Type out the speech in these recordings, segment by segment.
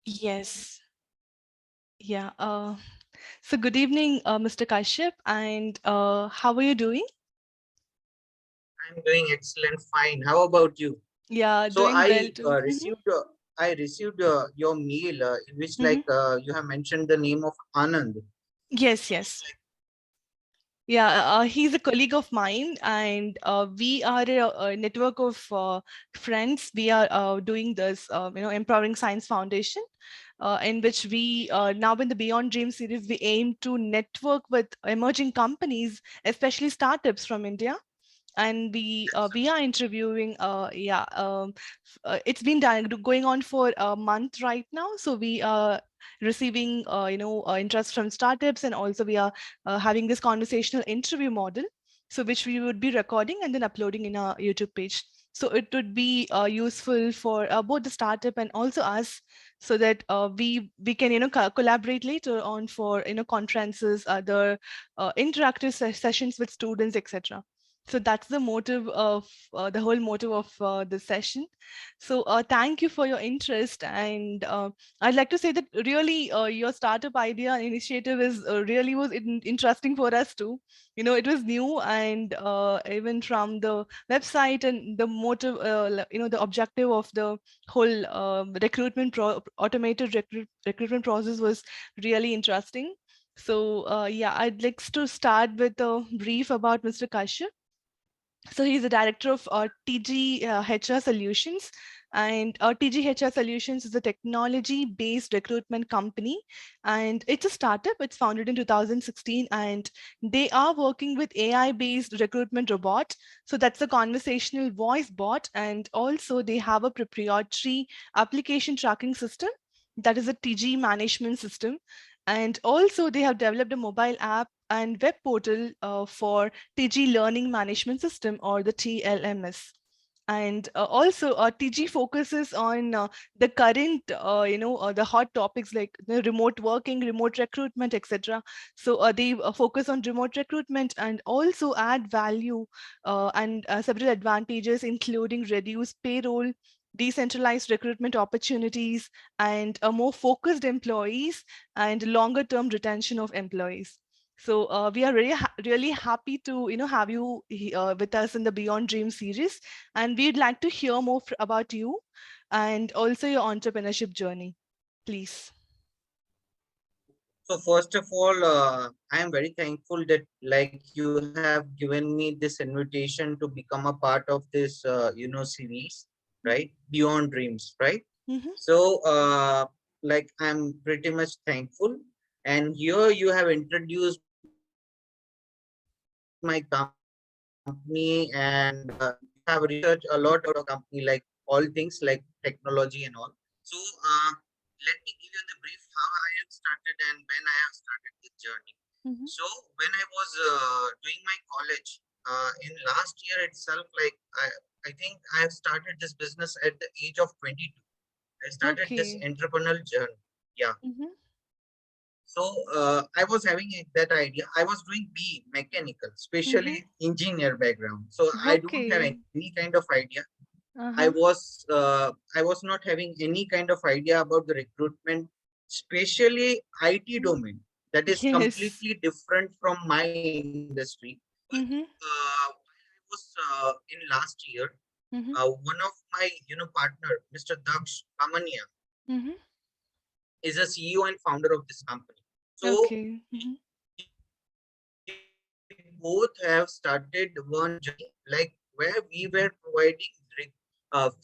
Yes. Yeah. So good evening, Mr. Kashyap, and how are you doing? I'm doing excellent, fine. How about you? Yeah, So doing well I too. received your mail in which Mhm. you have mentioned the name of Anand. Yes, yes. Yeah, he's a colleague of mine, and we are a network of friends. We are doing this, Empowering Science Foundation, in which we now in the Beyond Dream series, we aim to network with emerging companies, especially startups from India. And we are interviewing it's been going on for a month right now, so we are receiving interest from startups, and also we are having this conversational interview model, so which we would be recording and then uploading in our YouTube page. So it would be useful for both the startup and also us, so that we can collaborate later on for conferences, other interactive sessions with students, etc. So that's the motive of the whole motive of the session. So thank you for your interest, and I'd like to say that really your startup idea and initiative is really was interesting for us too. It was new, and even from the website and the motive, the objective of the whole automated recruitment process was really interesting. So yeah, I'd like to start with a brief about Mr. Kashyap. So he's the director of TG HR Solutions, and TG HR Solutions is a technology-based recruitment company, and it's a startup. It's founded in 2016, and they are working with AI-based recruitment robot. So that's a conversational voice bot, and also they have a proprietary application tracking system, that is a TIGI Management System, and also they have developed a mobile app and web portal for TIGI Learning Management System, or the TLMS. And also, TG focuses on the current, the hot topics like the remote working, remote recruitment, etc. So they focus on remote recruitment and also add value and several advantages, including reduced payroll, decentralized recruitment opportunities, and more focused employees, and longer term retention of employees. So we are really happy to have you with us in the Beyond Dream series, and we'd like to hear more about you and also your entrepreneurship journey. Please. So first of all, I am very thankful that you have given me this invitation to become a part of this series, right? Beyond Dreams, right? Mm-hmm. So I'm pretty much thankful. And here you have introduced my company, and you have researched a lot about our company, like all things like technology and all. So let me give you the brief how I have started and when I have started this journey. So when I was Mm-hmm. doing my college in last year itself, I think I have started this business at the age of 22. I started this entrepreneurial Okay. journey. Yeah. Mm-hmm. So I was having that idea. I was doing B mechanical, especially Mm-hmm. engineer background. So I don't have Okay. any kind of idea. Uh-huh. I was not having any kind of idea about the recruitment, especially IT Mhm. domain. That is Yes. completely different from my industry. But Mm-hmm. while I was in last year, Mm-hmm. one of my partner, Mr. Daksh Amania, Mm-hmm. is a CEO and founder of this company. So Okay. Mm-hmm. we both have started one journey where we were providing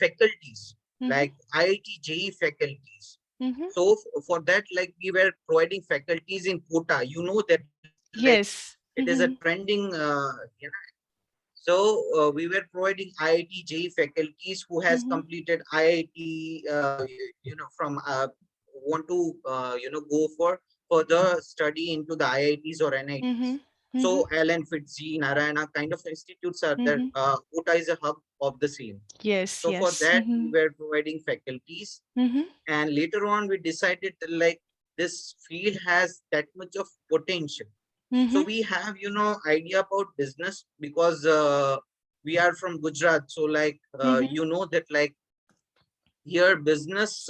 faculties like Mm-hmm. IIT JEE faculties. Mm-hmm. So for that, we were providing faculties in quota. You know that it is Yes. a Mm-hmm. trending. So we were providing IIT JEE faculties who has Mm-hmm. completed IIT, from want to go for further study into the IITs or NITs. Mm-hmm. Mm-hmm. So Allen Fitzy, Narayana kind of institutes are there. Mm-hmm. Kota is a hub of the same. Yes. So for Yes. that we Mm-hmm. were providing faculties, Mm-hmm. and later on we decided that, this field has that much of potential. So Mm-hmm. we have idea about business because we are from Gujarat. So Mm-hmm. that here business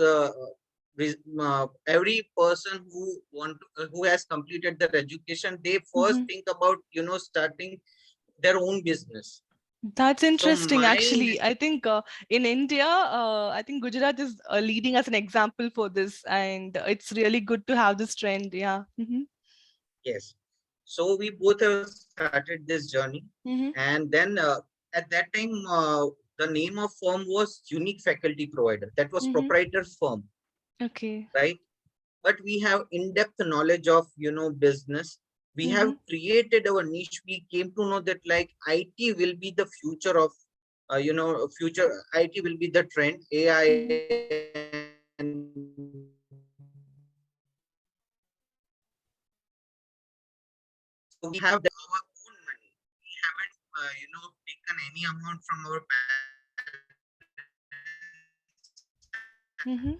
every person who has completed their education, they first Mm-hmm. think about starting their own business. That's So interesting, mine, actually. I think in India, I think Gujarat is leading as an example for this, and it's really good to have this trend. Yeah. Mm-hmm. yes. So we both have started this journey, Mm-hmm. and then at that time, the name of firm was Unique Faculty Provider. That was Mm-hmm. proprietor firm, Okay. right? But we have in-depth knowledge of business. We have Mm-hmm. created our niche. We came to know that like IT will be the future of future. IT will be the trend. AI Mm-hmm. and so we have our own money. We haven't taken any amount from our parents. Mm-hmm.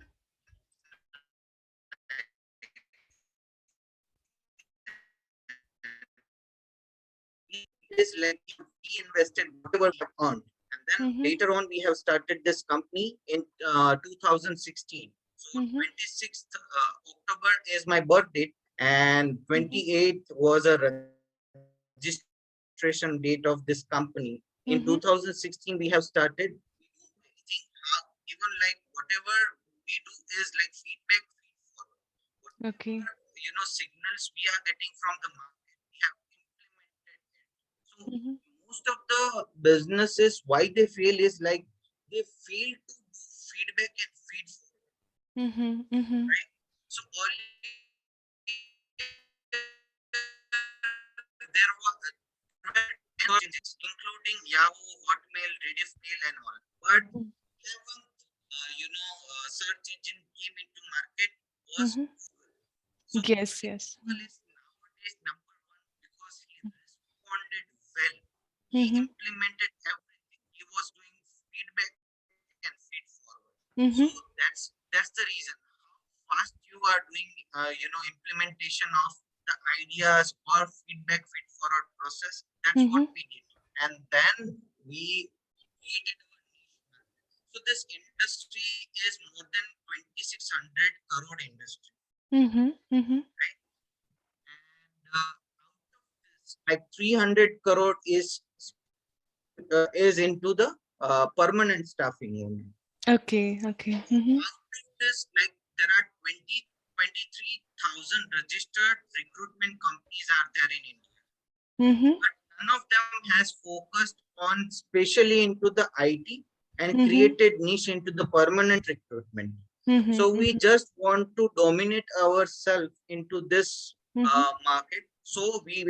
It is like we invested whatever we have earned, and then Mm-hmm. later on we have started this company in 2016. So Mm-hmm. 26th October is my birth date, and Mm-hmm. 28th was a registration date of this company. In 2016 we have Mm-hmm. started. We do anything, even like whatever we do is like feedback feed forward. Whatever Okay. signals we are getting from the market, we have implemented it. So Mm-hmm. most of the businesses, why they fail is like they fail to do feedback and feed forward, Mm-hmm. Mm-hmm. right? So earlier there were 10 search engines, including Yahoo, Hotmail, Rediffmail, and all. But 11th, search engine came into market was Mm-hmm. Google. So Yes. Yes. Google is nowadays number one because he responded well. He Mm-hmm. implemented everything. He was doing feedback and feed forward. So Mm-hmm. that's the reason how fast you are doing implementation of the ideas or feedback feed forward process. That's what Mm-hmm. we did, and then we created our niche market. So this industry is more than 2600 crore industry, Mm-hmm. Mm-hmm. right? And out of this, like 300 crore is into the permanent staffing only. Okay. Okay. So Mm-hmm. out of this, like there are 23,000 registered recruitment companies are there in India, Mm-hmm. but none of them has focused on specially into the IT and Mm-hmm. created niche into the permanent recruitment. Mm-hmm. So we Mm-hmm. just want to dominate ourselves into this Mm-hmm. market. So we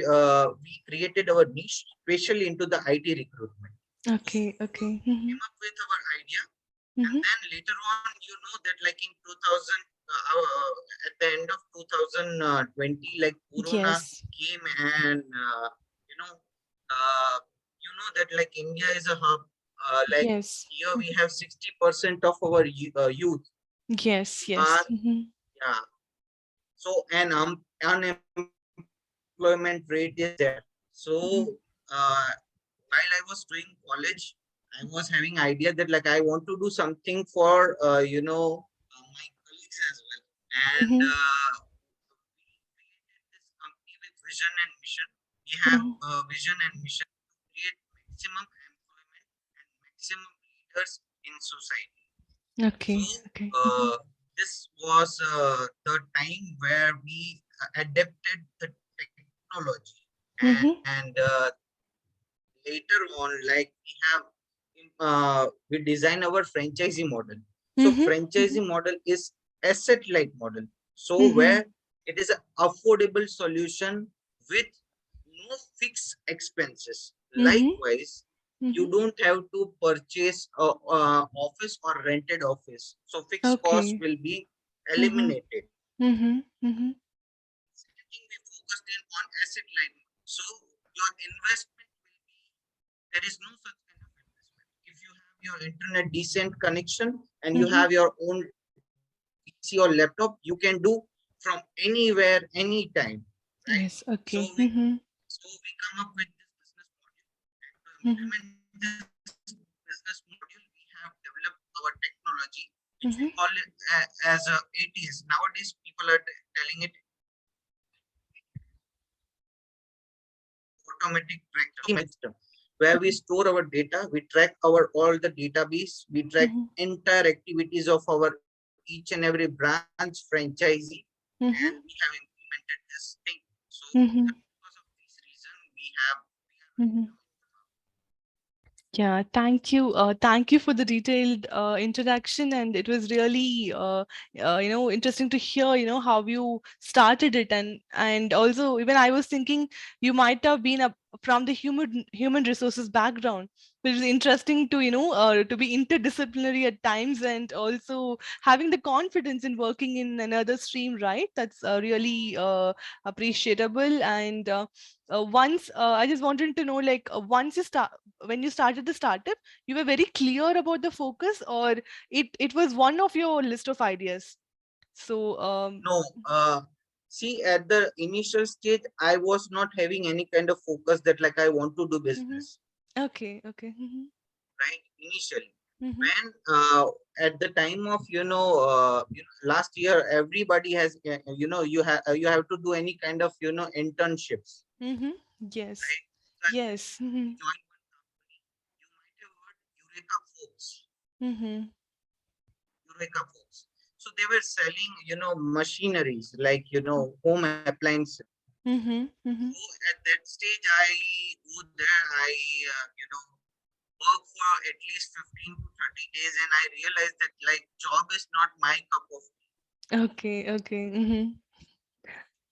created our niche, especially into the IT recruitment. So Okay. Okay. we Mm-hmm. came up with our idea, and Mm-hmm. then later on, that like in 2000, at the end of 2020, like Corona Yes. came, and you know, that like India is a hub. Like Yes. here we have 60% of our youth Yes. are, Yes. Mm-hmm. yeah. So an unemployment rate is there. So Mm-hmm. while I was doing college, I was having idea that like I want to do something for my colleagues as well, and Mm-hmm. we created this company with vision and mission. We have Mm-hmm. vision and mission to create maximum employment and maximum leaders in society. So Okay. Okay. Mm-hmm. this was the time where we adapted the technology, Mm-hmm. and later on, like we design our franchisee model. So Mm-hmm. franchisee model is asset light model. So Mm-hmm. where it is an affordable solution with no fixed expenses. Mm-hmm. Likewise, Mm-hmm. you don't have to purchase a office or rented office. So fixed cost Okay. will be Mm-hmm. eliminated. Mm-hmm. Mm-hmm. Second thing, we focused in on asset light. So your investment will be, there is no such kind of investment. If you have your internet decent connection and you Mm-hmm. have your own PC or laptop, you can do from anywhere, anytime, right? Yes. So Okay. we Mm-hmm. so we come up with this business model, and to Mm-hmm. implement this business model, we have developed our technology. which we call it as a ATS. Nowadays, people are telling it automatic management system, where we store our data, we track our all the database, we track entire activities of our each and every branch franchisee, and we have implemented this thing. So because of this reason, we are right now. Yeah, thank you. Thank you for the detailed introduction, and it was really, interesting to hear, how you started it, and also even I was thinking you might have been from the human resources background, which is interesting to to be interdisciplinary at times, and also having the confidence in working in another stream, right? That's really appreciable. And once I just wanted to know, like, once you start when you started the startup, you were very clear about the focus, or it was one of your list of ideas? So No, see, at the initial stage, I was not having any kind of focus that like I want to do mhm. business, Okay, okay. right? Initially, Mhm, when at the time of last year, everybody has you have to do any kind of internships, mhm. Yes, right? So at that yes. time, we joined one company. You might have heard Eureka Folks. Mhm, Eureka Folks. So they were selling, machineries like home appliances. mhm, So mhm, at that stage, I go there. I work for at least 15 to 30 days, and I realized that like job is not my cup of tea. okay, okay. Mhm,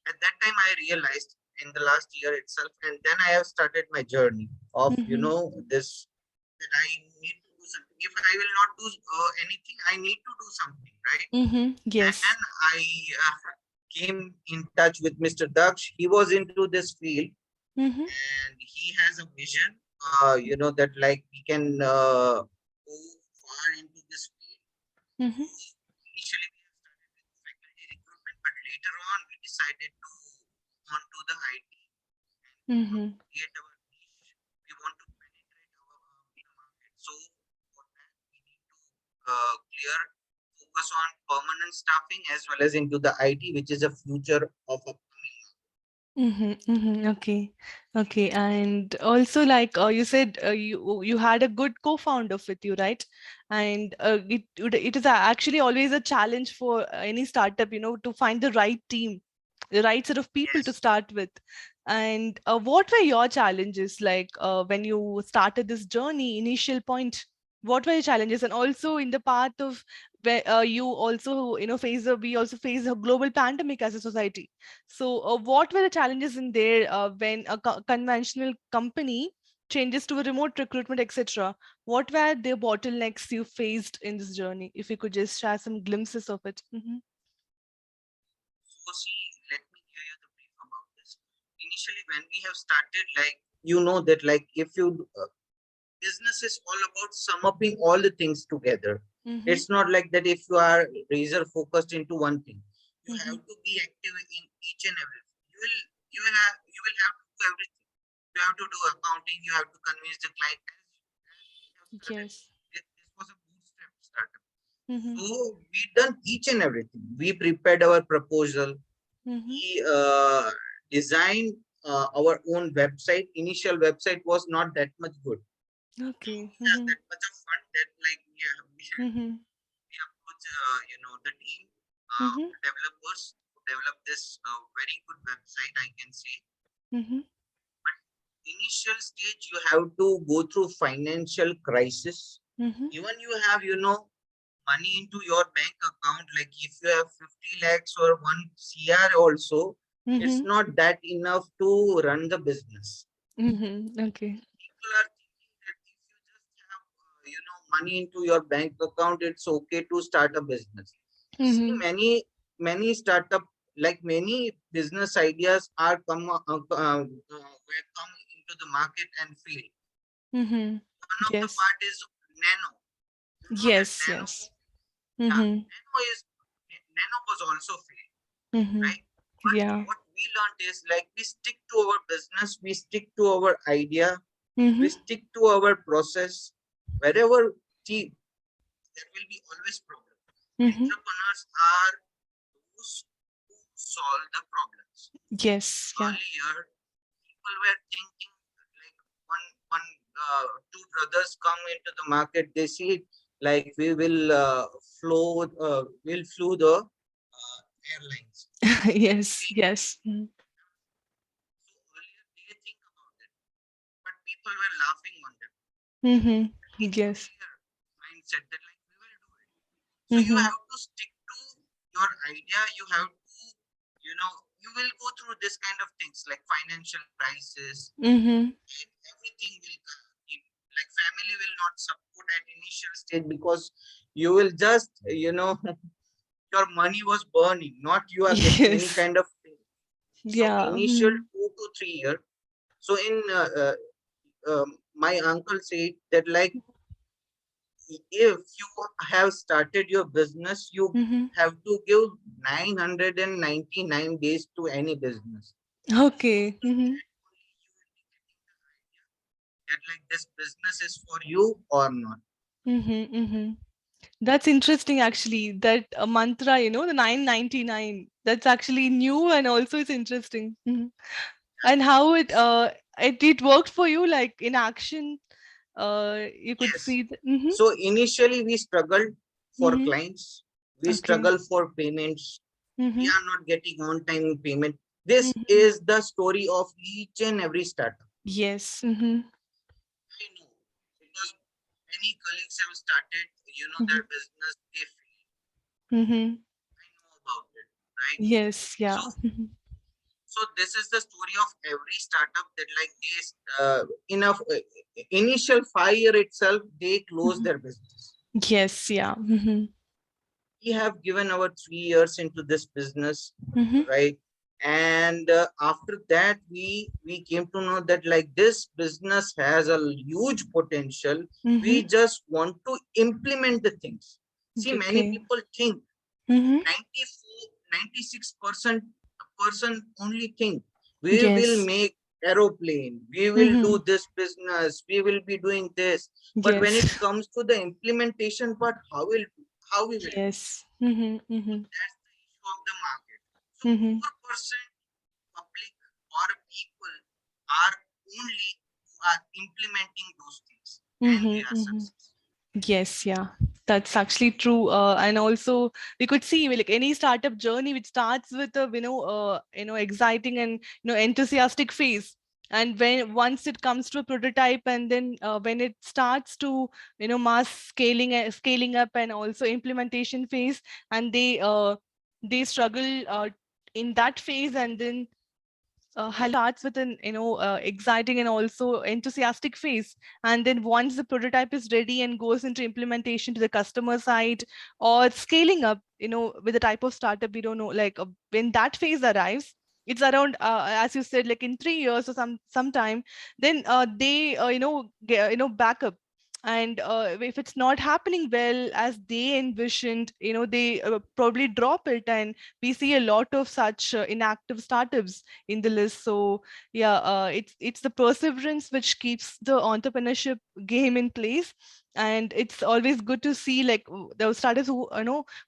At that time, I realized in the last year itself, and then I have started my journey of mhm, this, that I need to do something. If I will not do anything, I need to do something, right? mhm. Then Yes. I came in touch with Mr. Daksh. He was into this field, Mhm, and he has a vision, that like we can go far into this field. So mhm, initially we have started with faculty recruitment, but later on we decided to on to the IT, and we want to mhm, create our niche. We want to penetrate our the market. So for that we need to clear focus on permanent staffing as well as into the IT, which is a future of upcoming. mhm, mhm. Okay, okay. And also, like you said, you had a good co-founder with you, right? And it is actually always a challenge for any startup, to find the right team, the right set of people to Yes. start with. And what were your challenges, like when you started this journey, initial point? What were your challenges? And also in the path of where you also, face we also face a global pandemic as a society. So, what were the challenges in there when a conventional company changes to a remote recruitment, etc.? What were the bottlenecks you faced in this journey? If you could just share some glimpses of it. So see, let me give you the brief about this. Initially, when we have started, like that, like if you business is all about sum upping all the things together. Mm-hmm. It's not like that if you are razor focused into one thing. You Mm-hmm. have to be active in each and everything. You will have to do everything. You have to do accounting. You have to convince the client. As we have started, Yes. this was a bootstrap startup. Mm-hmm. So we done each and everything. We prepared our proposal. Mm-hmm. We designed our own website. Initial website was not that much good. Now Okay. we have Mm-hmm. that much of fun that like Mm-hmm. we approach the team Mm-hmm. developers to develop this very good website, I can say. Mm-hmm. But initial stage you have to go through financial crisis. Mm-hmm. Even you have money into your bank account, like if you have 50 lakhs or 1 cr also, it's Mm-hmm. not that enough to run the business. Mm-hmm. Okay. People are thinking that if you just have money into your bank account, it's okay to start a business. See, Mm-hmm. many startup, like many business ideas are were come into the market and fail. Mm-hmm. One of the Yes. part is nano. You know that Yes. nano. Yes. Yeah, Mm-hmm. nano was also failed, Mm-hmm. right? But Yeah. what we learned is like we stick to our business, we stick to our idea, we Mm-hmm. stick to our process. Wherever, see, there will be always problem. Mm-hmm. Entrepreneurs are those who solve the problems. Yes. Yeah. Earlier, people were thinking like one two brothers come into the market. They see it like we will we'll flew the airlines. Yes. We, Yes. Mm-hmm. so earlier they think about it, but people were laughing on them. Mm-hmm. In Yes. today's mindset, that like we will do it. So you Mm-hmm. have to stick to your idea. You have to, you know, you will go through this kind of things like financial crisis, Mm-hmm. and everything will come. Like family will not support at initial stage because you will just, your money was burning, not you are getting any Yes. kind of thing. So Yeah. initial Mm-hmm. 2 to 3 years. So in my uncle said that like if you have started your business, you Mm-hmm. have to give 999 days to any business. Okay. Mm-hmm. That like this business is for you or not. Mm-hmm. Mm-hmm. That's interesting, actually. That mantra, the 999. That's actually new and also it's interesting. Mhm. And how it worked for you, like in action. You could Yes. see. Mm-hmm. So initially we struggled for Mm-hmm. clients. We Okay. struggle for payments. We Mm-hmm. are not getting on time payment. This Mm-hmm. is the story of each and every startup. Yes. Mm-hmm. I know because many colleagues have started, Mm-hmm. their business. They fail. Mm-hmm. I know about it, right? Yes. So, Yeah. Mm-hmm. so this is the story of every startup that like they in a initial 5 year itself they close Mm-hmm. their business. Yes. Yeah. Mm-hmm. We have given our 3 years into this business, Mm-hmm. right? And after that we came to know that like this business has a huge potential. Mm-hmm. We just want to implement the things. See, many Okay. people think Mm-hmm. 94 96% person only think we will Yes. make aeroplane, we will Mm-hmm. do this business, we will be doing this. But when it Yes. comes to the implementation part, how we will do. Yes. Mm-hmm. So Mm-hmm. that's the issue of the market. So Mm-hmm. 4% public or people are only who are implementing those things and they Mm-hmm. are Mm-hmm. successful. Yes, yeah, that's actually true. And also, we could see like any startup journey which starts with a exciting and enthusiastic phase, and when once it comes to a prototype, and then when it starts to mass scaling up, and also implementation phase, and they struggle in that phase, and then starts with an exciting and also enthusiastic phase, and then once the prototype is ready and goes into implementation to the customer side or scaling up, with the type of startup, we don't know, like when that phase arrives, it's around as you said, like in 3 years or sometime, then they back up. And if it's not happening well as they envisioned, they probably drop it, and we see a lot of such inactive startups in the list. So yeah, it's the perseverance which keeps the entrepreneurship game in place. And it's always good to see like those startups who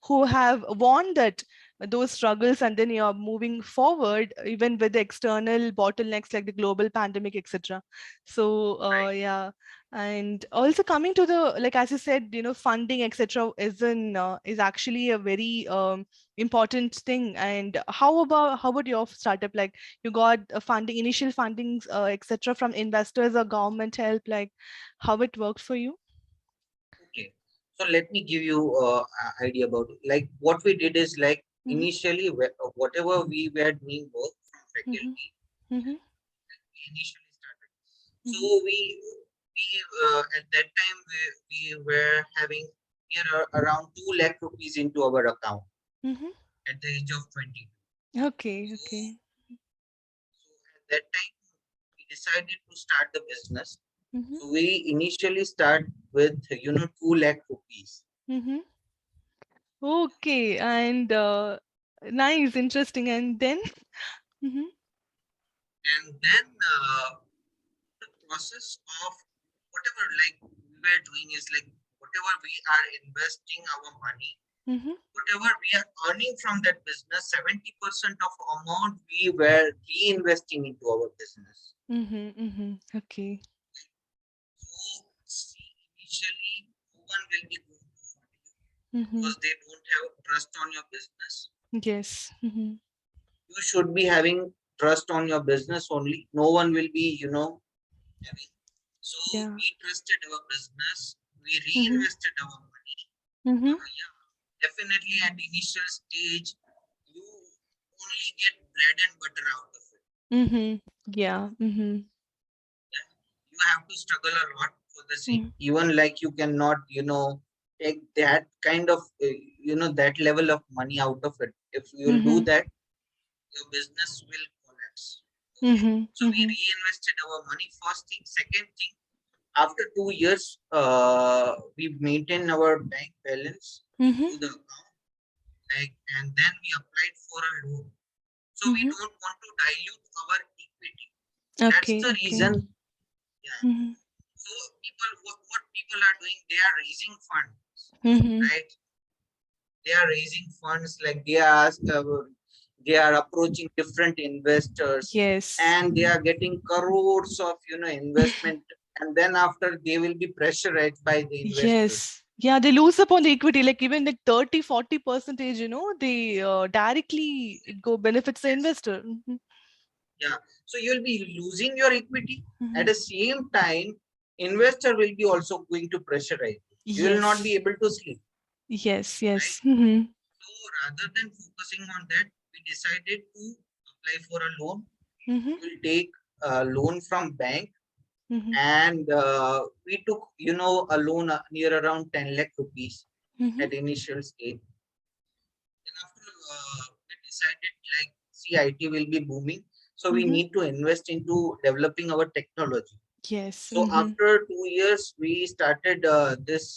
who have won that those struggles, and then you're moving forward even with the external bottlenecks like the global pandemic, etc. So Right. yeah. And also coming to the, like as you said, funding, etc., is actually a very important thing. And how about your startup? Like you got funding, initial fundings, etc., from investors or government help? Like how it worked for you? Okay. So let me give you idea about it. Like what we did is like Mm-hmm. initially whatever we were doing work from Mm-hmm. faculty, Mm-hmm. we initially started. So Mm-hmm. we at that time we were having near around 2 lakh rupees into our account Mm-hmm. at the age of 20. Okay. So, Okay. so at that time we decided to start the business. Mm-hmm. So we initially start with 2 lakh rupees. Mm-hmm. Okay. And nice, interesting. And then mm-hmm. And then the process of whatever like we were doing is like whatever we are investing our money, Mm-hmm. Whatever we are earning from that business, 70% of amount we were reinvesting into our business. Mm-hmm. Mm-hmm. Okay. So see, initially no one will be going to fund you Mm-hmm. because they don't have trust on your business. Yes. Mm-hmm. You should be having trust on your business only. No one will be, having. So Yeah. we trusted our business. We Mm-hmm. reinvested our money. Mm-hmm. Yeah, definitely at the initial stage, you only get bread and butter out of it. Mm-hmm. Yeah. Mm-hmm. Yeah? You have to struggle a lot for the same. Mm-hmm. Even like you cannot, take that kind of, that level of money out of it. If you will do Mm-hmm. that, your business will collapse. Okay. Mm-hmm. So we Mm-hmm. reinvested our money. First thing. Second thing, after 2 years, we maintain our bank balance Mm-hmm. to the account, like, and then we applied for a loan. So we Mm-hmm. don't want to dilute our equity. That's Okay. the Okay. reason. Yeah. Mm-hmm. So people, what people are doing, they are raising funds, Mm-hmm. right? They are raising funds, like they are approaching different investors, Yes. and they are getting crores of investment, and then after they will be pressurized by the investors. Yes. Yeah, they lose upon the equity, like even like 30, 40 percentage, they directly it go benefits the Yes. investor. Mm-hmm. Yeah. So you'll be losing your equity. At Mm-hmm. the same time, investor will be also going to pressurize you. You will not be Yes. able to sleep, Yes. right? Yes. Mm-hmm. So rather than focusing on that, we decided to apply for a loan. Mm-hmm. We'll take a loan from bank, Mm-hmm. and we took, a loan near around 10 lakh rupees Mm-hmm. at initial stage. Then after we decided, like, CIT will be booming, so we Mm-hmm. need to invest into developing our technology. Yes. So Mm-hmm. after 2 years, we started this,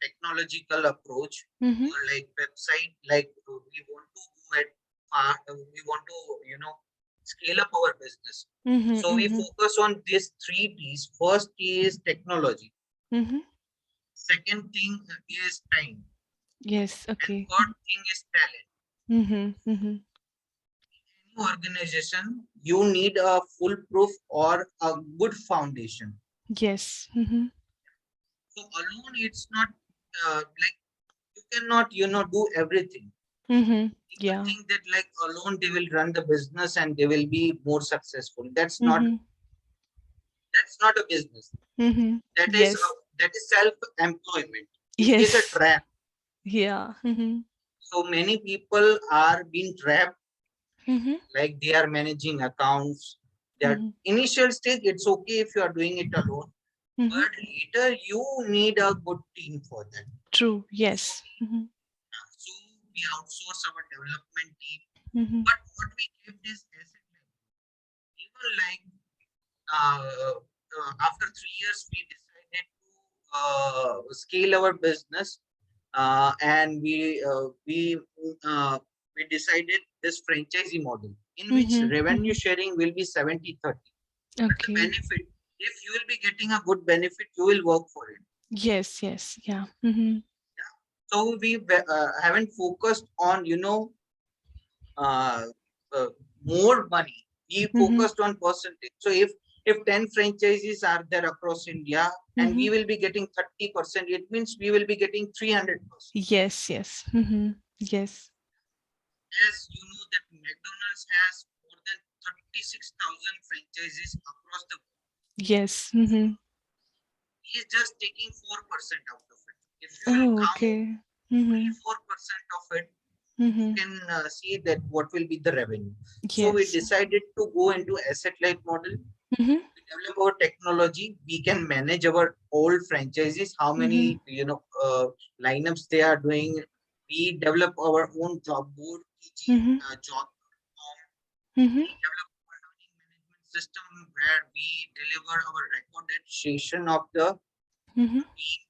technological approach, Mm-hmm. or like website, like we want to do it, we want to, scale up our business. Mm-hmm. So we Mm-hmm. focus on these three T's. First T is technology. Mm-hmm. Second thing is time, Yes. and Okay. third thing is talent. Mm-hmm. Mm-hmm. Any organization, you need a foolproof or a good foundation. Yes. Mm-hmm. So alone, it's not like you cannot, do everything. Mm-hmm. People Yeah. think that like alone they will run the business and they will be more successful. That's not Mm-hmm. that's not a business. Mm-hmm. That is Yes. self-employment. It is a Yes. trap. Yeah. Mm-hmm. So many people are being trapped, Mm-hmm. like they are managing accounts. That Mm-hmm. initial stage, it's okay if you are doing it alone, Mm-hmm. but later you need a good team for that. True. So Yes. Mm-hmm. so we outsource our development team, Mm-hmm. but what we kept is asset level. Even like after 3 years, we decided to scale our business, and we decided this franchisee model, in which Mm-hmm. revenue Mm-hmm. sharing will be 70/30. But the Okay. benefit, if you will be getting a good benefit, you will work for it. Yes. Yes. Yeah. Mm-hmm. Yeah. So we haven't focused on, uh, uh, more money. We Mm-hmm. focused on percentage. So if 10 franchises are there across India, and Mm-hmm. we will be getting 30%, it means we will be getting 300%. Yes. Yes. Mm-hmm. Yes. As you know that McDonald's has more than 36,000 franchises across the world. Yes. Mm-hmm. He is just taking 4% out of it. If you will Oh, count okay. only Mm-hmm. 4% of it, you Mm-hmm. can see that what will be the revenue. So we Yes. decided to go into asset light model. Mm-hmm. We develop our technology. We can manage our old franchises, how Mm-hmm. many lineups they are doing. We develop our own job board, TG Mm-hmm. job. Mm-hmm. We develop our learning management system, where we deliver our recorded session of the Mm-hmm. team.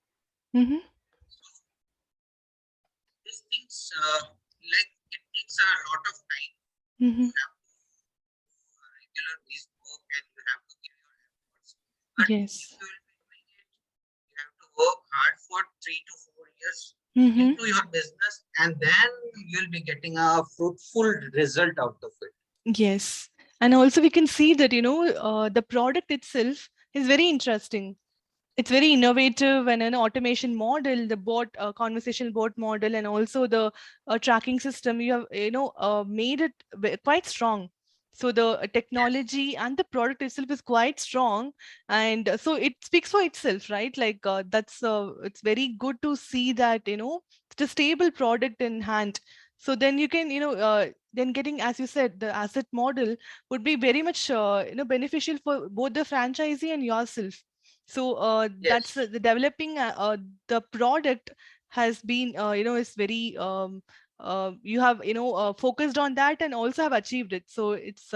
Mm-hmm. So these things, like, it takes a lot of time. Mm-hmm. You have to regular this work, and you have to give your efforts. But if Yes. you will be doing it, you have to work hard for 3 to 4 years. Mm-hmm. into your business, and then you'll be getting a fruitful result out of it. Yes. And also we can see that, the product itself is very interesting. It's very innovative and an automation model, the bot conversational bot model, and also the tracking system. You have made it quite strong. So the Yes, technology and the product itself is quite strong, and so it speaks for itself, right? Like that's it's very good to see that it's a stable product in hand. So then you can then getting, as you said, the asset model would be very much beneficial for both the franchisee and yourself. So that's yes. the developing the product has been is very you have focused on that and also have achieved it. So it's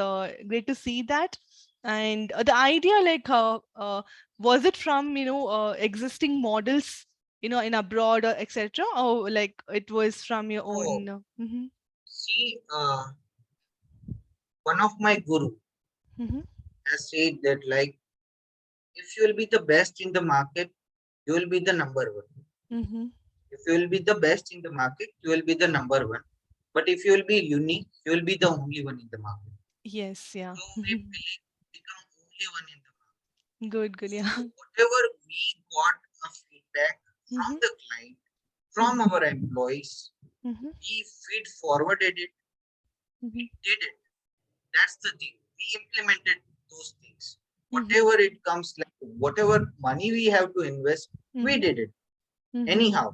great to see that. And the idea, like was it from existing models in abroad or etc., or like it was from your Oh, own mhm, see, one of my guru mhm, has said that, like, if you will be the best in the market, you will be the number one. mhm. If you will be the best in the market, you will be the number one. But if you will be unique, you will be the only one in the market. Yes, yeah. So we believe become only one in the market. Good, good, So yeah. whatever we got a feedback from Mhm, the client, from mhm, our employees, mhm, we feed forwarded it, we mhm, did it. That's the thing. We implemented those things. mhm, Whatever it comes, like whatever money we have to invest, we mhm, did it mhm, anyhow.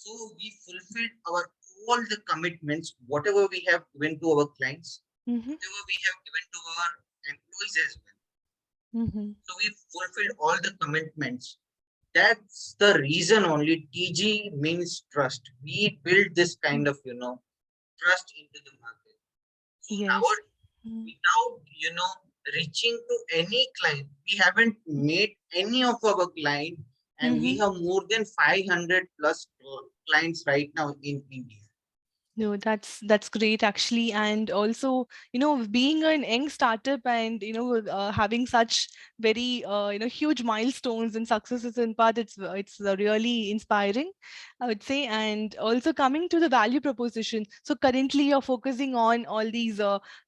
So we fulfilled our all the commitments, whatever we have given to our clients, mhm, whatever we have given to our employees as well. mhm. So we fulfilled all the commitments. That's the reason only TG means trust. We build this kind of, trust into the market. So now, Yes. Mhm, without, reaching to any client, we haven't made any of our client, and we mhm. have more than 500 plus clients right now in India. No, that's great actually, and also being an young startup and having such very huge milestones and successes in part, it's really inspiring, I would say. And also coming to the value proposition. So currently you're focusing on all these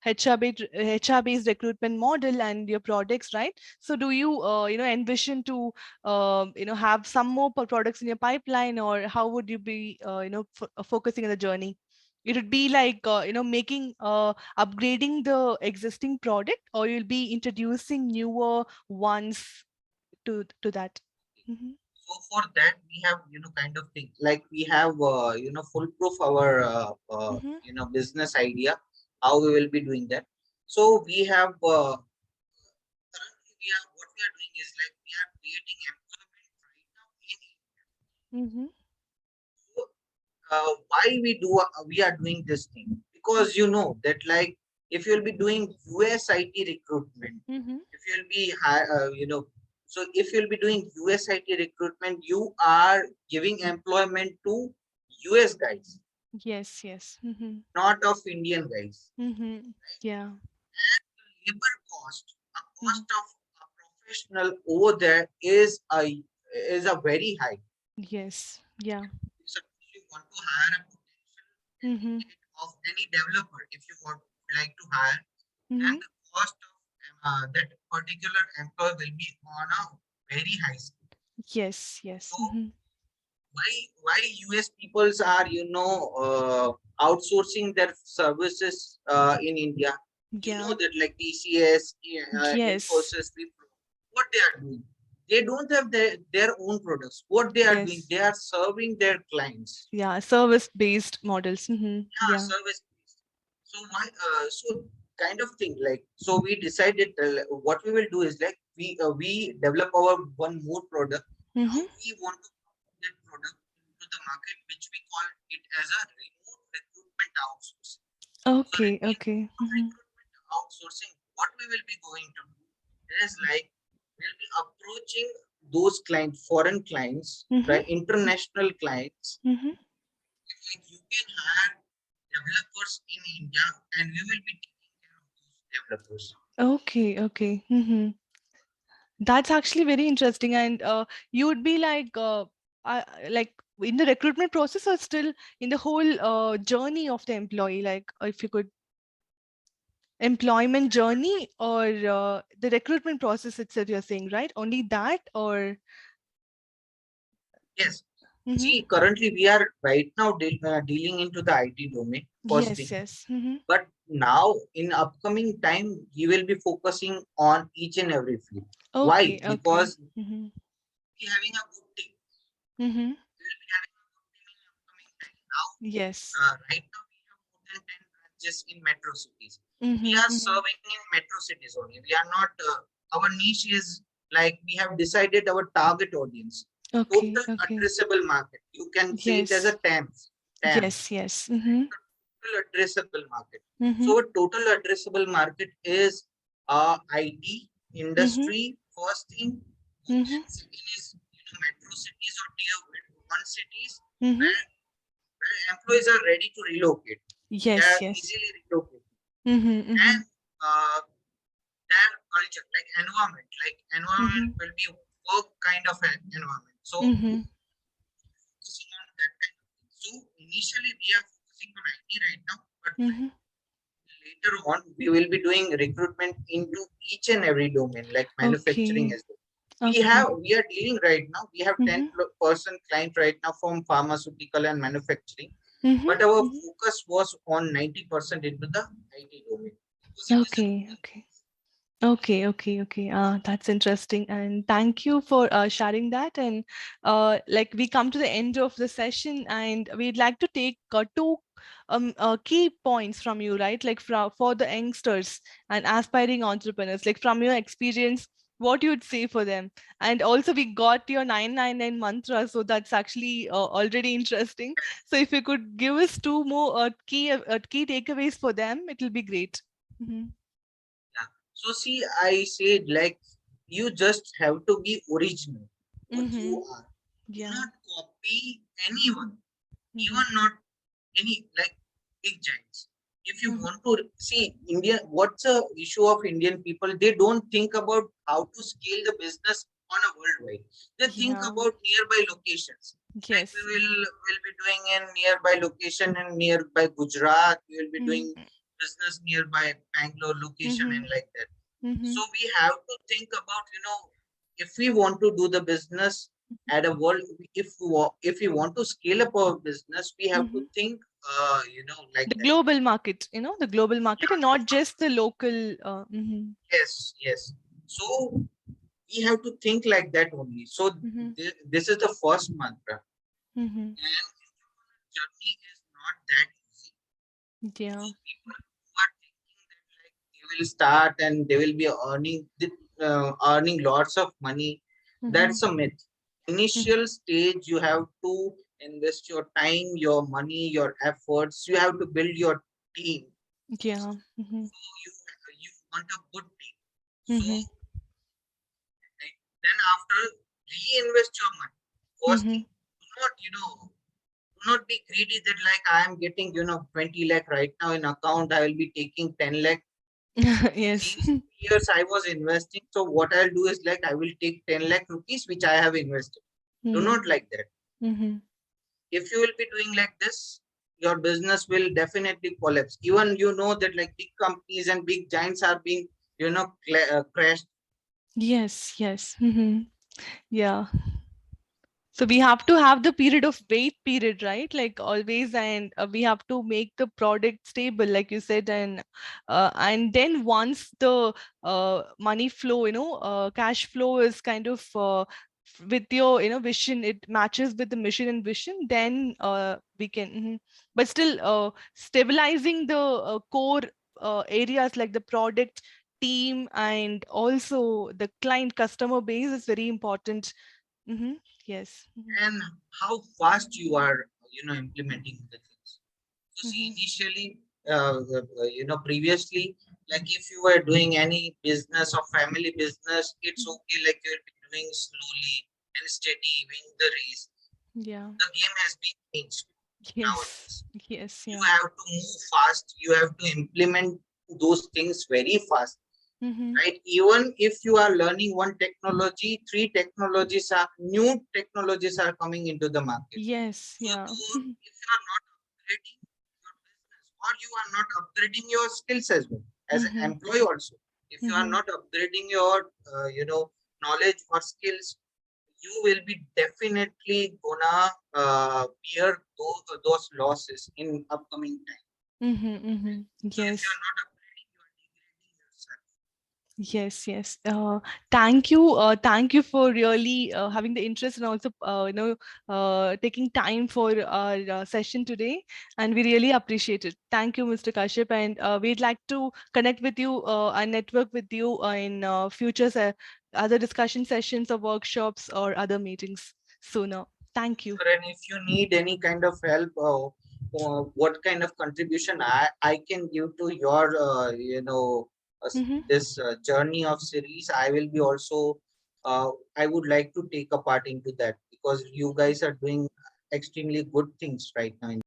HR based recruitment model and your products, right? So do you envision to have some more products in your pipeline, or how would you be focusing on the journey? It would be like making upgrading the existing product, or you'll be introducing newer ones to that. Mm-hmm. So for that, we have, kind of thing like we have, foolproof our, Mm-hmm. business idea, how we will be doing that. So we have, currently we are, what we are doing is like we are creating employment right now in India. Mm-hmm. So, why we are doing this thing? Because you know that, like, if you'll be doing USIT recruitment, Mm-hmm. if you'll be so if you'll be doing USIT recruitment, you are giving employment to US guys, Yes, yes. Mm-hmm. not of Indian guys. Mm-hmm. Yeah. Labor cost, a Mm-hmm. cost of a professional over there is a very high. Yes. Yeah. If suppose you want to hire a potential Mm-hmm. candidate of any developer, if you would like to hire, then Mm-hmm. the cost of that particular employee will be on a very high scale. Yes, yes. So Mm-hmm. why US peoples are outsourcing their services in India? You know Yeah. that, like TCS, Yes. Infosys, Wipro, what they are doing? They don't have their own products. What they are doing? Yes. They are serving their clients. Yeah. Service based models. Mm-hmm. Yeah, Yeah. service based. So why? So kind of thing, like, so we decided, what we will do is like we develop our one more product. Now Mm-hmm. we want to promote that product into the market, which we call it as a remote recruitment outsourcing. So Okay. Okay. remote Mm-hmm. recruitment outsourcing, what we will be going to do is like we'll be approaching those clients, foreign clients, Mm-hmm. right, international clients. Mm-hmm. Like you can hire developers in India, and we will be taking care of those developers. Okay, okay. That's actually very interesting. And you would be like, in the recruitment process or still in the whole journey of the employee? Like if you could, employment journey or the recruitment process itself, you're saying, right? Only that or? Yes. Mm-hmm. See, currently we are right now dealing into the IT domain, first Yes, thing. yes. Mm-hmm. But now in upcoming time, you will be focusing on each and every field. Why? Okay, okay. Because Mm-hmm. we having a good team. Mm-hmm. We will be having a good team in upcoming time. Now, Yes. right now we have more than 10 branches in metro cities. We Mm-hmm. are Mm-hmm. serving in metro cities only. We are not, our niche is like we have decided our target audience, Okay, total okay. addressable market. You can say it as a Yes. TAMS, TAM, Yes, yes. Mm-hmm. total addressable market. Mm-hmm. So a total addressable market is IT Mm-hmm. industry. First thing, Mm-hmm. and second is metro cities or tier one cities Mm-hmm. where, where employees are ready to relocate. They Yes, are yes. easily relocated. Mm-hmm. Mm-hmm. And their culture, like environment Mm-hmm. will be work kind of an environment. So Mm-hmm. focusing on that kind of thing. So initially we are focusing on IT right now, but Mm-hmm. later on we will be doing recruitment into each and every domain, like manufacturing Okay. as well. Okay. We are dealing right now. We have Mm-hmm. 10% client right now from pharmaceutical and manufacturing, Mm-hmm. but our Mm-hmm. focus was on 90% into the IT domain because it is a Okay. growing. Okay. Okay, okay, okay. That's interesting, and thank you for sharing that. And like we come to the end of the session, and we'd like to take two key points from you, right? Like for the youngsters and aspiring entrepreneurs, like from your experience, what you'd say for them. And also, we got your 999 mantra, so that's actually already interesting. So if you could give us two more key takeaways for them, it will be great. Mm-hmm. Yeah. So see, I said like you just have to be original, what Mm-hmm. you are. Do Yeah. not copy anyone, Mm-hmm. even not any like big giants. If you Mm-hmm. want to see India, what's the issue of Indian people? They don't think about how to scale the business on a worldwide. They think Yeah. about nearby locations. Like we Yes. will be doing in nearby location in nearby Gujarat. We will be Mm-hmm. doing business nearby Bangalore location Mm-hmm. and like that. Mm-hmm. So we have to think about, if we want to do the business at a world, if we want to scale up our business, we have to Mm-hmm. think, like The that. global market, the global market Yeah, and not just the local. Mm-hmm. yes, yes. So we have to think like that only. So Mm-hmm. this is the first mantra, Mm-hmm. and journey is not that easy. So Yeah. people who are thinking that like they will start and they will be earning lots of money, Mm-hmm. that's a myth. Initial stage, you have to invest your time, your money, your efforts. You have to build your team. Yeah. Mm-hmm. So you want a good team. So Mm-hmm. like, then after reinvest your money. First Mm-hmm. thing, do not be greedy that like I am getting 20 lakh right now in account. I will be taking 10 lakh. Yes. These 3 years I was investing. So what I'll do is like I will take 10 lakh rupees which I have invested. Do Mm-hmm. not like that. Mm-hmm. If you will be doing like this, your business will definitely collapse. Even that like big companies and big giants are being crashed. Yes. Yes. Mm-hmm. Yeah. So we have to have the period of wait period, right? Like always, and we have to make the product stable, like you said, and then once the money flow, cash flow is kind of with your vision, it matches with the mission and vision. Then we can, but still stabilizing the core areas like the product team and also the client customer base is very important. Mm-hmm. Yes. Mm-hmm. And how fast you are implementing the things. So see, Mm-hmm. initially, previously, like if you were doing any business or family business, it's okay, like you'll be doing slowly and steady, win the race. Yeah. The game has been changed Yes. nowadays. Yes. You Yeah. have to move fast. You have to implement those things very fast. Mm-hmm. right? Even if you are learning one technology, new technologies are coming into the market. Yes, So yeah. though if you are not upgrading your business, or you are not upgrading your skills as well as an Mm-hmm. employee also, if you are Mm-hmm. not upgrading your knowledge or skills, you will be definitely gonna bear those losses in upcoming time. Mm-hmm. Mm-hmm. So if you Yes. are not upgrading, you are degrading yourself. Yes, yes. Thank you for really having the interest and also taking time for our session today, and we really appreciate it. Thank you, Mr. Kashyap, and we'd like to connect with you and network with you in future other discussion sessions or workshops or other meetings sooner. Thank you. Sure, and if you need any kind of help, what kind of contribution I can give to your Mm-hmm. this journey of series, I will be also I would like to take a part into that, because you guys are doing extremely good things right now in